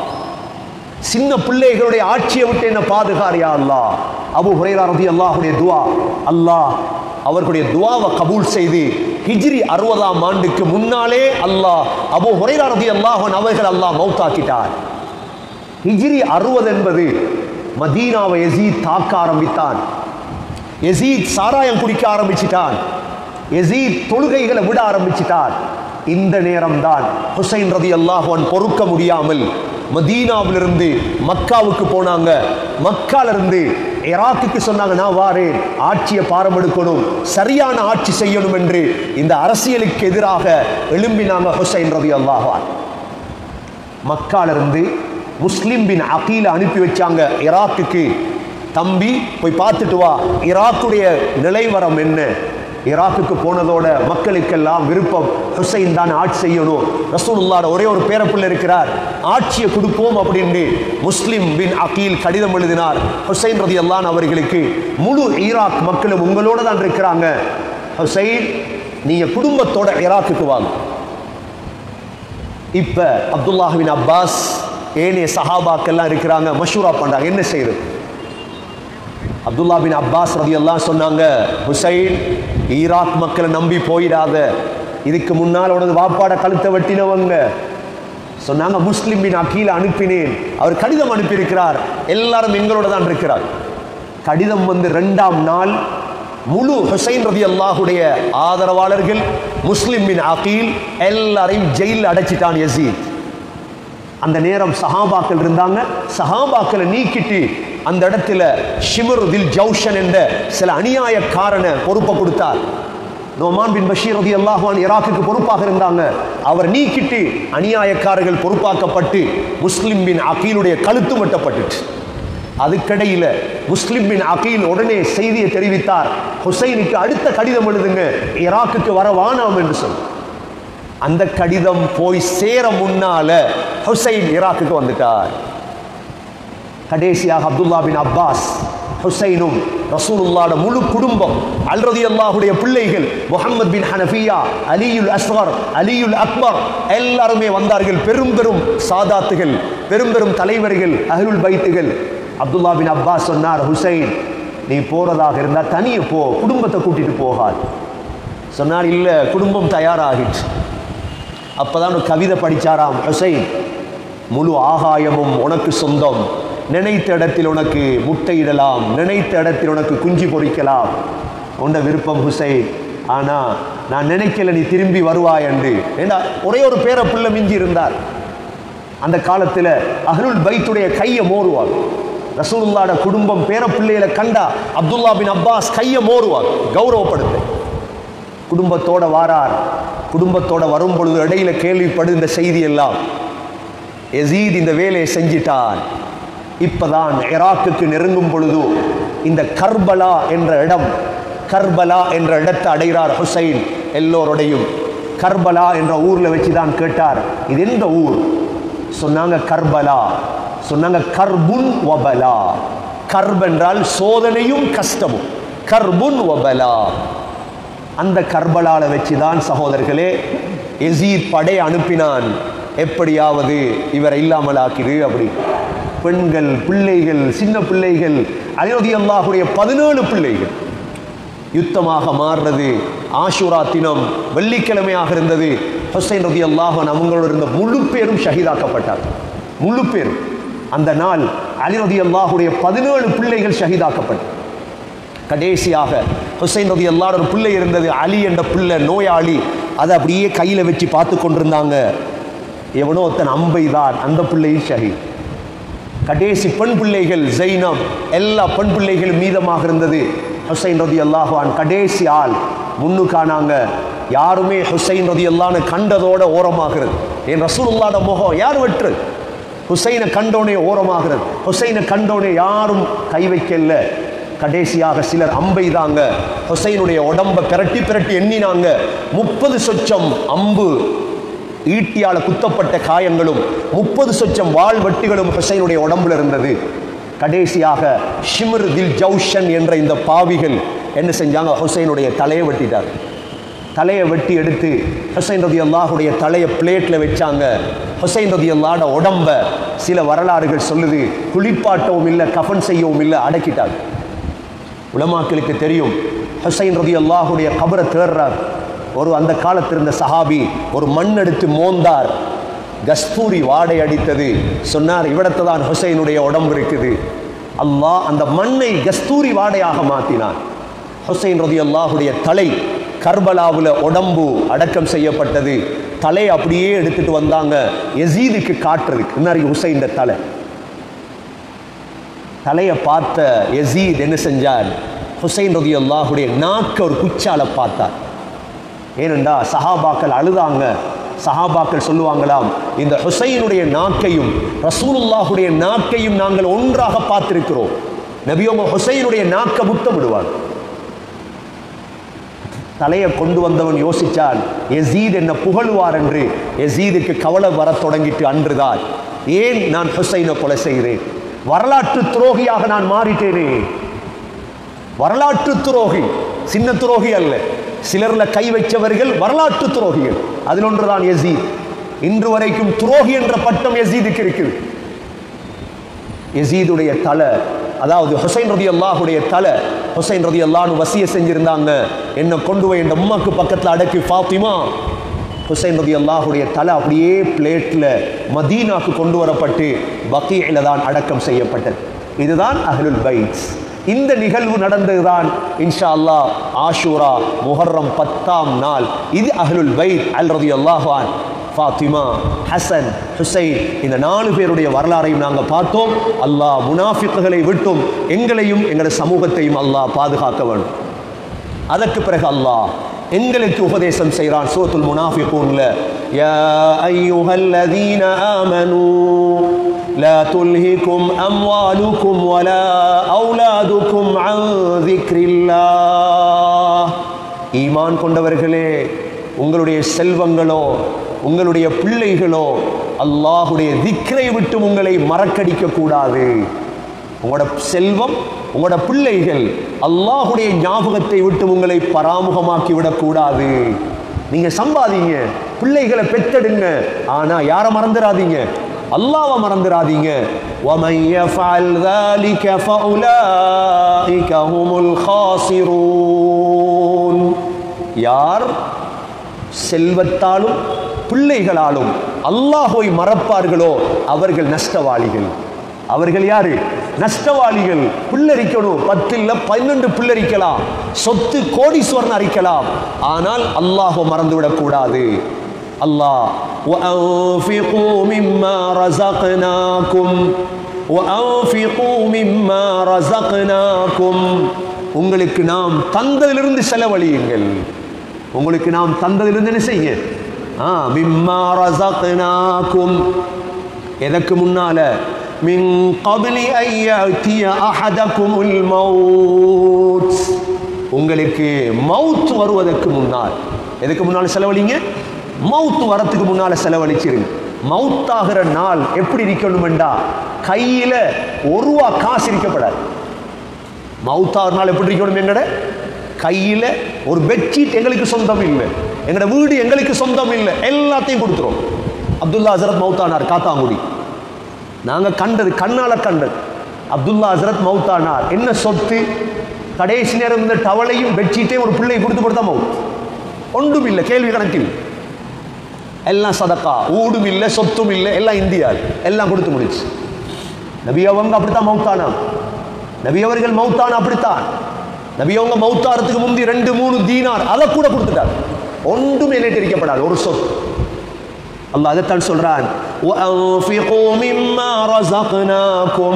சின்ன பிள்ளைகளுடைய ஆட்சியை விட்டு என்ன பாதுகார் யா அல்லாஹ். அபூ ஹுரைரா ரலியல்லாஹுடைய துஆ, அல்லாஹ் அவர்களுடைய துஆவை கபூல் செய்து ஹிஜ்ரி 60ஆம் ஆண்டுக்கு முன்னாலே அல்லாஹ் அபூ ஹுரைரா ரலியல்லாஹு அன்ஹு அவர்கள் அல்லாஹ் மௌத்தாக்கிட்டார். ஹிஜ்ரி 60 என்பது மதீனாவை யஸீத் தாக்க ஆரம்பித்தான். யஸீத் சாராயம் குடிக்க ஆரம்பிச்சிட்டான். யஸீத் தொழுகைகளை விட ஆரம்பிச்சிட்டார். இந்த நேரம் தான் ஹுசைன் ரலியல்லாஹு அன்ஹு பொறுக்க முடியாமல் மதீனாவிலிருந்து மக்காவுக்கு போனாங்க. மக்காலிருந்து ஈராக்குக்கு சொன்னாங்க, நான் வாரேன், ஆட்சியை பாரமெடுக்கணும், சரியான ஆட்சி செய்யணும் என்று இந்த அரசியலுக்கு எதிராக எழும்பினாங்க ஹுசைன் ரலியல்லாஹு அன்ஹு. மக்காலிருந்து முஸ்லிம் பின் அகீல அனுப்பி வச்சாங்க ஈராக்குக்கு, தம்பி போய் பார்த்துட்டு வா, ஈராக்குடைய நிலைவரம் என்ன. ஈராக்குக்கு போனதோட மக்களுக்கெல்லாம் விருப்பம், ஹுசைன் தான் ஆட்சி செய்யணும், ரசூலுல்லாஹ் ஒரே ஒரு பேரப்பிள்ளை இருக்கிறார், ஆட்சியை கொடுப்போம் அப்படின்னு முஸ்லிம் பின் அகீல் கடிதம் எழுதினார் ஹுசைன் ரலியல்லாஹு அன்ஹு அவர்களுக்கு. முழு ஈராக் மக்களும் உங்களோட தான் இருக்கிறாங்க, ஹுசைன் நீங்க குடும்பத்தோட ஈராக்குக்கு வாங்க. இப்ப அப்துல்லாஹ் பின் அப்பாஸ் ஏனைய சஹாபாக்கெல்லாம் இருக்கிறாங்க, மஷூரா பண்றாங்க என்ன செய்யுது. அப்துல்லா பின் அப்பாஸ் ரலியல்லாஹு அன்ஹு சொன்னாங்க, ஹுசைன் ஈராக் மக்களை நம்பி போயிடாத, இதுக்கு முன்னால் உனது வாப்பாட கழுத்தை வெட்டினவங்க. சொன்னாங்க, முஸ்லிம் பின் அகீல அனுப்பினேன், அவர் கடிதம் அனுப்பியிருக்கிறார், எல்லாரும் எங்களோட தான் இருக்கிறார். கடிதம் வந்து 2ஆம் நாள் முழு ஹுசைன் ரலியல்லாஹுடைய ஆதரவாளர்கள் முஸ்லிம் பின் அகீல் எல்லாரையும் ஜெயிலில் அடைச்சிட்டான் யஸீத். அந்த நேரம் சஹாபாக்கள் இருந்தாங்க, சஹாபாக்களை நீக்கிட்டு அந்த இடத்துல ஷிம்ர் தில் ஜௌஷன் என்ற சில அநியாயக்காரனை பொறுப்பை கொடுத்தார். நோமான் பின் பஷீர் ரலியல்லாஹு அன்ஹு ஈராக்குக்கு பொறுப்பாக இருந்தாங்க, அவர் நீக்கிட்டு அநியாயக்காரர்கள் பொறுப்பாக்கப்பட்டு முஸ்லிம் பின் அகீலுடைய கழுத்து வெட்டப்பட்டுச்சு. அதுக்கடையில் முஸ்லிம் பின் அகீல் உடனே செய்தியை தெரிவித்தார், ஹுசைனுக்கு அடுத்த கடிதம் எழுதுங்க, ஈராக்குக்கு வர வானாம் என்று சொல். அந்த கடிதம் போய் சேர முன்னால ஹுசைன் ஈராக்குக்கு வந்துட்டார். கடைசியாக அப்துல்லா பின் அப்பாஸ், ஹுசைனும் ரசூலுல்லாஹ்வுடைய முழு குடும்பம், அலி ரலியல்லாஹுடைய பிள்ளைகள், முஹம்மது பின் ஹனஃபியா, அலியுல் அஸ்கர், அலியுல் அக்பர் எல்லாருமே வந்தார்கள். பெரும் பெரும் சாதாத்துகள், பெரும் பெரும் தலைவர்கள், அஹ்லுல் பைத்துகள். அப்துல்லா பின் அப்பாஸ் சொன்னார், ஹுசைன் நீ போறதாக இருந்தால் தனியே போ, குடும்பத்தை கூட்டிட்டு போகாது. சொன்னார், இல்லை குடும்பம் தயாராகிட்டு. அப்பதான் ஒரு கவிதை படிச்சாராம் ஹுசைன், முழு ஆகாயமும் உனக்கு சொந்தம், நினைத்த இடத்தில் உனக்கு முட்டையிடலாம், நினைத்த இடத்தில் உனக்கு குஞ்சு பொறிக்கலாம், உண்ட விருப்பம் ஹுசைன். ஆனா நான் நினைக்கல நீ திரும்பி வருவாய் என்று. ஏண்டா ஒரே ஒரு பேர பிள்ளை மிஞ்சி இருந்தார். அந்த காலத்தில் அஹ்லுல் பைத்துடைய கையை மோருவார். ரசூலுல்லாஹ்வுடைய குடும்பம் பேர பிள்ளைகளை கண்டா அப்துல்லா பின் அப்பாஸ் கையை மோருவார், கௌரவப்படுத்த. குடும்பத்தோட வாரார். குடும்பத்தோட வரும் பொழுது இடையில கேள்விப்படு இந்த செய்தி எல்லாம், யசீத் இந்த வேலையை செஞ்சிட்டான். இப்பதான் ஈராக்குக்கு நெருங்கும் பொழுது இந்த கர்பலா என்ற இடம், கர்பலா என்ற இடத்தை அடைகிறார் ஹுசைன். எல்லோருடையும் கர்பலா என்ற ஊர்ல வச்சுதான் கேட்டார், இது எந்த ஊர்? சொன்னாங்க கர்பலா. சொன்னாங்க கர்புன் வபலா. கர்ப் என்றால் சோதனையும் கஷ்டமும், கர்புன் வபலா. அந்த கர்பலால வச்சுதான் சகோதரர்களே யசீத் படை அனுப்பினான், எப்படியாவது இவரை இல்லாமல் ஆக்கிடு அப்படி. பெண்கள், பிள்ளைகள், சின்ன பிள்ளைகள், அலி ரலியல்லாஹுடைய 17 பிள்ளைகள் யுத்தமாக மாறுறது. ஆஷூரா தினம் வெள்ளிக்கிழமையாக இருந்தது. ஹுசைன் ரலியல்லாஹு அன்ஹு அவங்களோட இருந்த முழு பேரும் ஷஹீதாக்கப்பட்டார். முழு பேரும் அந்த நாள் அலி ரலியல்லாஹுடைய 17 பிள்ளைகள் ஷஹீதாக்கப்பட்டார். கடைசியாக ஹுசைன் ரலியல்லாஹு ஒரு பிள்ளை இருந்தது, அலி என்ற பிள்ளை நோயாளி. அதை அப்படியே கையில் வச்சு பார்த்து கொண்டிருந்தாங்க. எவனோ ஒருத்தன் அம்பைதான், அந்த பிள்ளையும் ஷஹீத். கடைசி பெண் பிள்ளைகள் ஜைனப், எல்லா பெண் பிள்ளைகளும் மீதமாக இருந்தது. ஹுசைன் ரலியல்லாஹு அன்ஹு கடைசி ஆள் முன்னுக்கானாங்க. யாருமே ஹுசைன் ரலியல்லாஹு அன்ஹு கண்டதோட ஓரமாகிறது. என் ரசூலுல்லாஹ்வுடைய முகம் யார் வெற்று? ஹுசைனை கண்டோனே ஓரமாகிறது. ஹுசைனை கண்டோனே யாரும் கை வைக்கல. கடைசியாக சிலர் அம்பைதாங்க. ஹுசைனுடைய உடம்பை பிரட்டி பிரட்டி எண்ணினாங்க. 30 சொச்சம் அம்பு, ஈட்டியால குத்தப்பட்ட காயங்களும் 30 சொச்சம் வாள் வெட்டுகளும் ஹுசைனுடைய உடம்புல இருந்தது. கடைசியாக ஷிம்ர் தில் ஜௌஷன் என்ற இந்த பாவிகள் என்ன செஞ்சாங்க? ஹுசைனுடைய தலையை வெட்டிட்டார். தலையை வெட்டி எடுத்து ஹுசைன் ரலியல்லாஹுடைய தலையை பிளேட்ல வச்சாங்க. ஹுசைன் ரலியல்லாஹுடைய உடம்ப சில வரலாறுகள் சொல்லுது, குளிப்பாட்டவும் இல்லை, கஃன் செய்யவும் இல்லை, அடக்கிட்டாங்க. உலமாக்களுக்கு தெரியும், ஹுசைன் ரலியல்லாஹுடைய கபரை தேடுறார். ஒரு அந்த காலத்தில் இருந்த சஹாபி ஒரு மண் எடுத்து மோந்தார், கஸ்தூரி வாடை அடித்தது. சொன்னார், இவ்விடத்தை தான் ஹுசைனுடைய உடம்பு இருக்குது. அல்லாஹ் அந்த மண்ணை கஸ்தூரி வாடையாக மாற்றினான். ஹுசைன் ரலியல்லாஹுடைய தலை கர்பலாவில் உடம்பு அடக்கம் செய்யப்பட்டது. தலை அப்படியே எடுத்துட்டு வந்தாங்க யசீதுக்கு காட்டுறதுக்கு. இன்னைக்கு ஹுசைன் தலை, தலையை பார்த்த யசீத் என்ன செஞ்சார்? ஹுசைன் ரலியல்லாஹுடைய நாக்க ஒரு குச்சால பார்த்தார். ஏனென்றா சஹாபாக்கள் அழுதாங்க. சஹாபாக்கள் சொல்லுவாங்களாம், இந்த ஹுசைனுடைய நாக்கையும் ரசூலுல்லாஹுடைய நாக்கையும் நாங்கள் ஒன்றாக பார்த்திருக்கிறோம். நபியோங்க ஹுசைனுடைய நாக்க முத்தமிடுவார். தலையை கொண்டு வந்தவன் யோசிச்சான், யசீத் என்ன புகழுவார் என்று. யசீதுக்கு கவலை வர தொடங்கிட்டு அன்றுதான், ஏன் நான் ஹுசைனை கொலை செய்கிறேன்? வரலாற்று துரோகியாக நான் மாறிட்டேனே. வரலாற்று துரோகி, சின்ன துரோகி அல்ல. சிலர்ல கை வைச்சவர்கள் வரலாற்று துரோகிகள். அதில் ஒன்றுதான் யசீத். இன்று வரைக்கும் துரோகி என்ற பட்டம் யசீதுக்கு இருக்குது. யசீதுடைய தலை, அதாவது ஹுசைன் ரலியல்லாஹுடைய தலை, ஹுசைன் ரலியல்லாஹு அன்ஹு வசிய செஞ்சிருந்தாங்க, என்ன கொண்டு போய் என் அம்மாக்கு பக்கத்தில் அடக்கி ஃபாத்திமா. ஹுசைன் ரலியல்லாஹுடைய தலை அப்படியே பிளேட்ல மதீனாக்கு கொண்டு வரப்பட்டு பக்கீஇல தான் அடக்கம் செய்யப்பட்டது. இதுதான் அஹ்லுல் பைத். இந்த நிகழ்வு நடந்ததுதான் இன்ஷா அல்லாஹ் ஆஷூரா முஹர்ரம் 10ஆம் நாள். இது அஹ்லுல் பைத் அல் ரலியல்லாஹு அன்ஹு, ஃபாத்திமா, ஹசன், ஹுசைன், இந்த 4 பேருடைய வரலாறையும் நாங்கள் பார்த்தோம். அல்லாஹ் முனாஃபிக்குகளை விட்டும் எங்களையும் எங்களுடைய சமூகத்தையும் அல்லாஹ் பாதுகாக்க வேண்டும். அதற்கு பிறகு அல்லாஹ் எங்களுக்கு உபதேசம் செய்கிறான் சூரத்துல் முனாஃபிகூன்ல, யா அய்யுஹல்லதீன ஆமனூ لا تلهكم أموالكم ولا أولادكم عن ذكر الله. ஈமான் கொண்டவர்களே, உங்களுடைய செல்வங்களோ உங்களுடைய பிள்ளைகளோ அல்லாஹ்வுடைய திக்ரை விட்டு உங்களை மறக்கடிக்க கூடாது. உங்களோட செல்வம், உங்களோட பிள்ளைகள் அல்லாஹ்வுடைய ஞாபகத்தை விட்டு உங்களை பராமுகமாக்கி விடக்கூடாது. நீங்க சம்பாதிங்க, பிள்ளைகளை பெத்தெடுங்க, ஆனா யாரை மறந்துடாதீங்க? அல்லாஹ்வை மறந்துடாதீங்க. وَمَن يَفْعَلْ ذَلِكَ فَأُولَٰئِكَ هُمُ الْخَاسِرُونَ. யார் செல்வத்தாலும் பிள்ளைகளாலும் அல்லாஹ்வை மறப்பார்களோ அவர்கள் நஷ்டவாளிகள். அவர்கள் யாரு? நஷ்டவாளிகள். பிள்ளரிக்கணும், 10 இல்ல 12 பிள்ளரிக்கலாம், சொத்து கோடீஸ்வரன் அரிக்கலாம், ஆனால் அல்லாஹ்வை மறந்துவிடக் கூடாது. அல்லாஹ் وَأَنفِقُوا مِمَّا رَزَقْنَاكُمْ وَأَنفِقُوا مِمَّا رَزَقْنَاكُمْ. உங்களுக்கு நாம் தந்ததிலிருந்து செலவழியுங்கள். உங்களுக்கு நாம் தந்ததிலிருந்து என்ன செய்யுங்க? மிம்மா ரஸக்னாகும். எதற்கு முன்னால? மின் கப்லி அன் யஅதிய அஹதகுமுல் மௌத். உங்களுக்கு மௌத் வருவதற்கு முன்னால். எதுக்கு முன்னால் செலவழிங்க? மௌத் வரத்துக்கு முன்னால செலவழிச்சிருங்க. மௌத்தாகிற நாள் எப்படி இருக்கணும்டா, கையில ஒரு ரூபா காசு இருக்கப்படாது. மௌத்தாகிற நாள் எப்படி இருக்கணும்? எங்கட கையில ஒரு பெட்ஷீட் எங்களுக்கு சொந்தம் இல்லை, எங்கட வீடு எங்களுக்கு சொந்தம் இல்லை, எல்லாத்தையும் கொடுத்துரும். அப்துல்லா ஹசரத் மௌத்தானார், காத்தாங்குடி. நாங்க கண்டது, கண்ணால கண்டது. அப்துல்லா ஹசரத் மௌத்தானார். என்ன சொத்து? கடைசி நேரம் இந்த டவலையும் பெட்ஷீட்டையும் ஒரு பிள்ளை கொடுத்து கொடுத்தா மௌத். ஒன்றும் இல்லை, கேள்வி கணக்கில் எல்லாம் சதக்கா. ஊடும் இல்லை, சொத்தும் இல்லை, எல்லாம் இந்தியா, எல்லாம் கொடுத்து முடிச்சு. நபி அவங்க அப்படித்தான் மௌத்தானாம். நபி அவர்கள் மௌத்தான அப்படித்தான். நபி அவங்க மௌத்தாரத்துக்கு முந்தி 2-3 தீனார் அதை கூட கொடுத்துட்டார். ஒன்றும் என்னட்டு இருக்கப்படாது, ஒரு சொத்து. அல்லாஹ் அதைத்தான் சொல்றான், وَأَنفِقُوا مِمَّا رَزَقْنَاكُمْ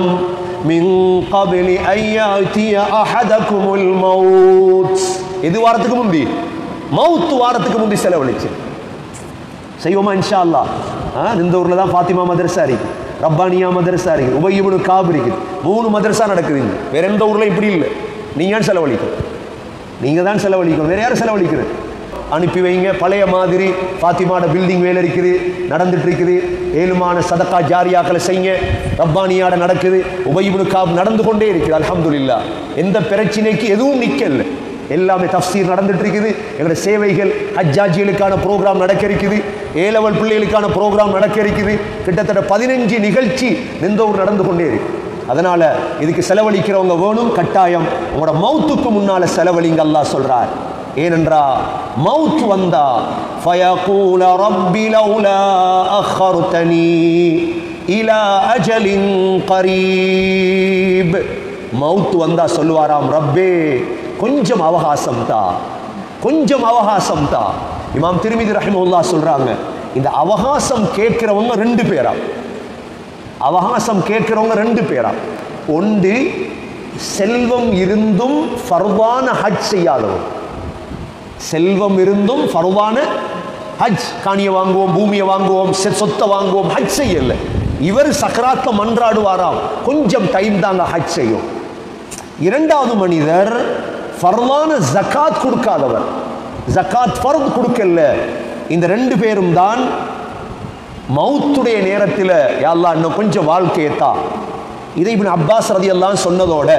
مِنْ قَبْلِ أَنْ يَأْتِيَ أَحَدَكُمُ الْمَوْتُ. இது வாரத்துக்கு முந்தி, மௌத் வாரத்துக்கு முந்தி செலவழிச்சு செய்வோமா இன்ஷா அல்லாஹ். இந்த ஊர்ல தான் ஃபாத்திமா மதரசா இருக்கு, ரப்பானியா மதரசா இருக்கு, உபய் இப்னு காப் இருக்கு. 3 மதரசா நடக்குது. வேற எந்த ஊர்ல இப்படி இல்லை. நீங்க தான் செலவழிக்கணும், நீங்க தான் செலவழிக்கணும், வேற யாரும் செலவழிக்கிறது? அனுப்பி வைங்க. பழைய மாதிரி ஃபாத்திமாட பில்டிங் வேலை இருக்குது, நடந்துட்டு இருக்குது. ஏழுமான சதக்கா ஜாரியாக்களை செய்யுங்க. ரப்பானியாட நடக்குது, உபய் இப்னு காப் நடந்து கொண்டே இருக்குது. அல்ஹம்துலில்லாஹ். எந்த பிரச்சனைக்கு எதுவும் நிக்கல, எல்லாமே தஃப்சீர் நடந்துட்டு இருக்குது. எங்களுடைய சேவைகள், ஹஜ்ஜாஜிகளுக்கான ப்ரோக்ராம் நடக்க இருக்குது, ஏலவல் பிள்ளைகளுக்கான ப்ரோக்ராம் நடக்க இருக்குது. கிட்டத்தட்ட 15 நிகழ்ச்சி நிந்தோர் நடந்து கொண்டே இருக்கு. அதனால இதுக்கு செலவழிக்கிறவங்க வேணும், கட்டாயம். உங்களோட மௌத்துக்கு முன்னால செலவழிங்க, அல்லாஹ் சொல்றார். ஏனென்றா மௌத் வந்தா ஃபயகூல ரப்பி லௌலா அخرتني இலா அஜலின் கரீப். மௌத் வந்தா சொல்லுவாராம், ரப்பே கொஞ்சம் அவகாசம் தா, கொஞ்சம் அவகாசம் தா. இமாம் திர்மிதி ரஹிமஹுல்லாஹ் சொல்றாங்க, இந்த அவகாசம் கேட்கிறவங்க 2 பேரா. அவகாசம் கேட்கிறவங்க 2 பேரா. ஒன்று, செல்வம் இருந்தும் ஃபர்தான ஹஜ் செய்யாதவங்க. செல்வம் இருந்தும் ஃபர்தான ஹஜ், காணியை வாங்குவோம், பூமியை வாங்குவோம், சொத்தை வாங்குவோம், ஹஜ் செய்யல. இவர் சக்கராத்ல மன்றாடுவாராம், கொஞ்சம் டைம் தாங்க ஹஜ் செய்யும். இரண்டாவது மனிதர் ஃபர்தான ஜகாத் கொடுக்காதவர், ஜகாத் ஃபர்த் கொடுக்கல. இந்த 2 பேரும் தான் மௌத்துடைய நேரத்தில், யா அல்லாஹ் இன்னும் கொஞ்சம் வாழ்க்கையத்தா. இதை இப்னு அப்பாஸ் ரலியல்லாஹு சொன்னதோட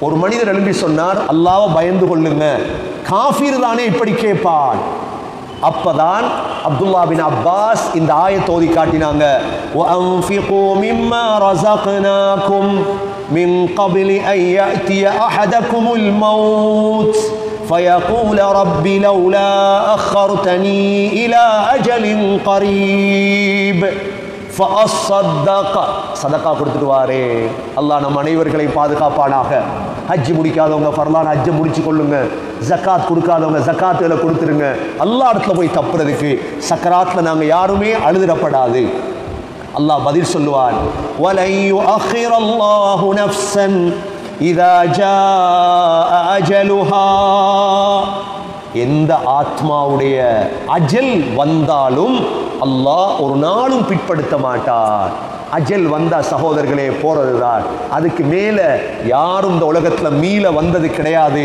ஒரு மனிதர் எழுப்பி சொன்னார், அல்லாஹ்வை பயந்து கொள்ளுங்க, காஃபிர் தானே இப்படி கேட்பான். அப்பதான் அப்துல்லா பின் அப்பாஸ் இந்த ஆயத்தை ஓதி காட்டினாங்க, وَأَنْفِقُوا مِمَّا رَزَقْنَاكُمْ مِنْ قَبْلِ أَنْ يَأْتِيَ أَحَدَكُمُ الْمَوْتُ فَيَقُولَ رَبِّ لَوْلَا أَخَّرْتَنِي إِلَى أَجَلٍ قَرِيبٍ فَأَصَّدَّقَ. சதக்கா கொடுத்துடுவாரே. அல்லாஹ் நம் அனைவர்களை பாதுகாப்பானாக. ஹஜ் முடிக்காதவங்க ஃபர்லான ஹஜ்ஜை முடிச்சு கொள்ளுங்க. ஜக்காத் கொடுக்காதவங்க ஜக்காத்துல கொடுத்துருங்க. அல்லாஹ் இடத்துல போய் தப்புறதுக்கு சக்கராத்ல நாங்கள் யாருமே அழுதிடப்படாது. அல்லாஹ் பதில் சொல்லுவான், وَلَنْ يُؤَخِّرَ اللَّهُ نَفْسًا إِذَا جَاءَ أَجَلُهَا. எந்த ஆத்மாவுடைய அஜல் வந்தாலும் அல்லாஹ் ஒரு நாளும் பிற்படுத்த மாட்டார். அஜல் வந்தா சகோதரர்களே போறதுதான். அதுக்கு மேல யாரும் இந்த உலகத்துல மீள வந்தது கிடையாது.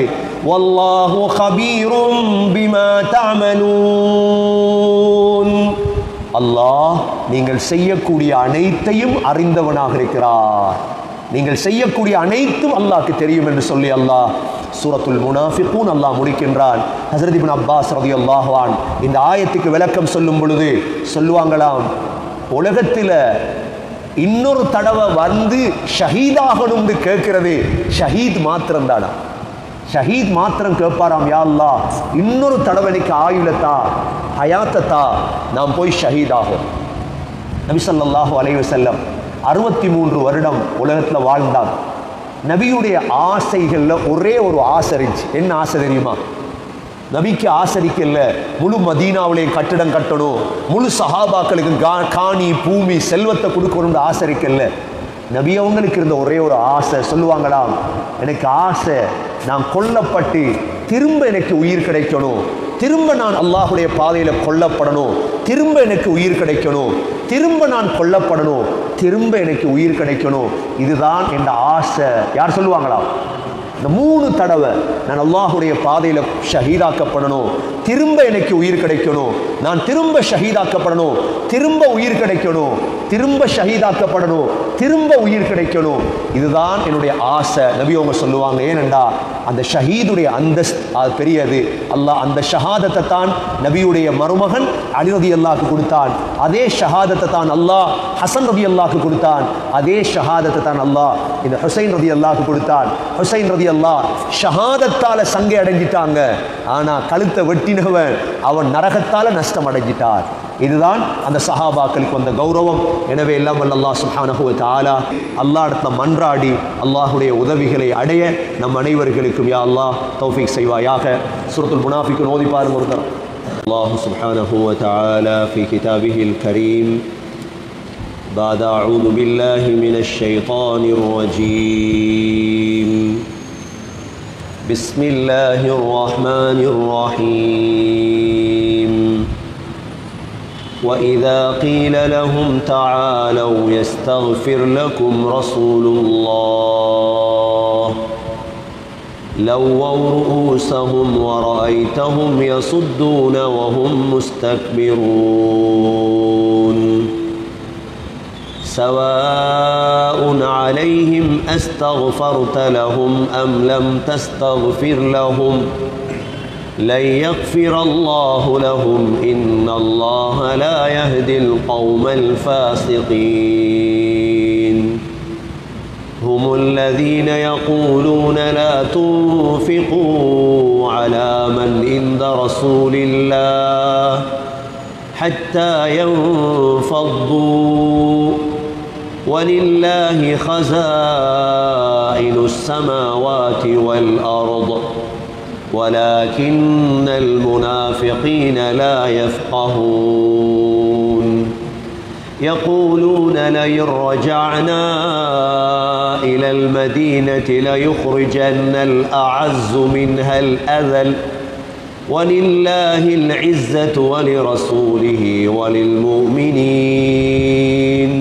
வல்லாஹு கபீரும் பிமா தஅமலூன். அல்லாஹ் நீங்கள் செய்யக்கூடிய அனைத்தையும் அறிந்தவனாக இருக்கிறார். நீங்கள் செய்யக்கூடிய அனைத்தும் அல்லாஹ்க்கு தெரியும் என்று சொல்லி அல்லாஹ் சூரத்துல் முனாஃபிகூன் அல்லாஹ் முடிக்கின்றான். ஹஜ்ரத் இப்னு அப்பாஸ் ரலியல்லாஹு அன்ஹு இந்த ஆயத்துக்கு விளக்கம் சொல்லும் பொழுது சொல்லுவாங்களாம், உலகத்தில் இன்னொரு தடவை வந்து ஷஹீதாகணும்னு கேட்கிறது ஷஹீத் மாத்திரம் தானா? ஷஹீத் மாத்திரம் கேட்பாராம், யா அல்லாஹ் இன்னொரு தடவை எனக்கு ஆயுளத்தா ஹயாத்தத்தா நாம் போய் ஷஹீதாகும். நபி ஸல்லல்லாஹு அலைஹி வஸல்லம் 63 வருடம் உலகத்தில் வாழ்ந்தார். நபியுடைய ஆசைகளில் ஒரே ஒரு ஆசை இருந்துச்சு. என்ன ஆசை தெரியுமா? நபிக்கு ஆசரிக்கல முழு மதீனாவிலேயும் கட்டிடம் கட்டணும், முழு சஹாபாக்களுக்கு காணி பூமி செல்வத்தை கொடுக்கணும்னு ஆசரிக்கல. நபி அவங்களுக்கு இருந்த ஒரே ஒரு ஆசை, சொல்லுவாங்களாம், எனக்கு ஆசை நான் கொல்லப்பட்டு திரும்ப எனக்கு உயிர் கிடைக்கணும், திரும்ப நான் அல்லாஹுடைய பாதையில கொல்லப்படணும், திரும்ப எனக்கு உயிர் கிடைக்கணும், திரும்ப நான் கொல்லப்படணும், திரும்ப எனக்கு உயிர் கிடைக்கணும், இதுதான் என் ஆசை. யார் சொல்லுவாங்களா? இந்த 3 தடவை நான் அல்லாஹுடைய பாதையில ஷஹீதாக்கப்படணும், திரும்ப எனக்கு உயிர் கிடைக்கணும், நான் திரும்ப ஷஹீதாக்கப்படணும், திரும்ப உயிர் கிடைக்கணும், திரும்ப ஷஹீதாக்கப்படணும், திரும்ப உயிர் கிடைக்கணும், இதுதான் என்னுடைய ஆசை. நபி அவங்க சொல்லுவாங்க. ஏனென்றா அந்த ஷஹீதுடைய அந்தஸ்து அது பெரியது. அல்லாஹ் அந்த ஷஹாதத்தை தான் நபியுடைய மருமகன் அலி ரலியல்லாஹு கொடுத்தான். அதே ஷஹாதத்தை தான் அல்லாஹ் ஹசன் ரலியல்லாஹு கொடுத்தான். அதே ஷஹாதத்தை தான் அல்லாஹ் இந்த ஹுசைன் ரலியல்லாஹு கொடுத்தான். ஹுசைன் ரலியல்லாஹு ஷஹாதத்தால சங்கை அடைஞ்சிட்டாங்க, ஆனா கழுத்தை வெட்டினவன் அவன் நரகத்தால நஷ்டம் அடைஞ்சிட்டார். இதுதான் அந்த சஹாபாக்களுக்கு வந்த கௌரவம். எனவே எல்லாம் வல்ல அல்லாஹ் சுப்ஹானஹு வ தஆலா அல்லாஹ் இடத்துல மன்றாடி அல்லாஹுடைய உதவிகளை அடைய நம் அனைவர்களுக்கும் யா அல்லாஹ் தௌஃபீக் செய்வாயாக. சூரத்துல் முனாஃபிகூன் ஓதி பாருங்க ஒருத்தர். அல்லாஹ் சுப்ஹானஹு வ தஆலா ஃபீ கிதாபிஹில் கரீம் بعد أعوذ بالله من الشيطان الرجيم بسم الله الرحمن الرحيم وإذا قيل لهم تعالوا يستغفر لكم رسول الله لووا رؤوسهم ورأيتهم يصدون وهم مستكبرون سواء عليهم أستغفرت لهم أم لم تستغفر لهم لن يغفر الله لهم إن الله لا يهدي القوم الفاسقين هم الذين يقولون لا تنفقوا على من عند رسول الله حتى ينفضوا ولله خزائن السماوات والأرض ولكن المنافقين لا يفقهون يقولون لئن رجعنا إلى المدينة ليخرجن الأعز منها الأذل ولله العزة ولرسوله وللمؤمنين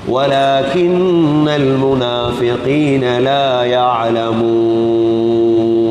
ولكن المنافقين لا يعلمون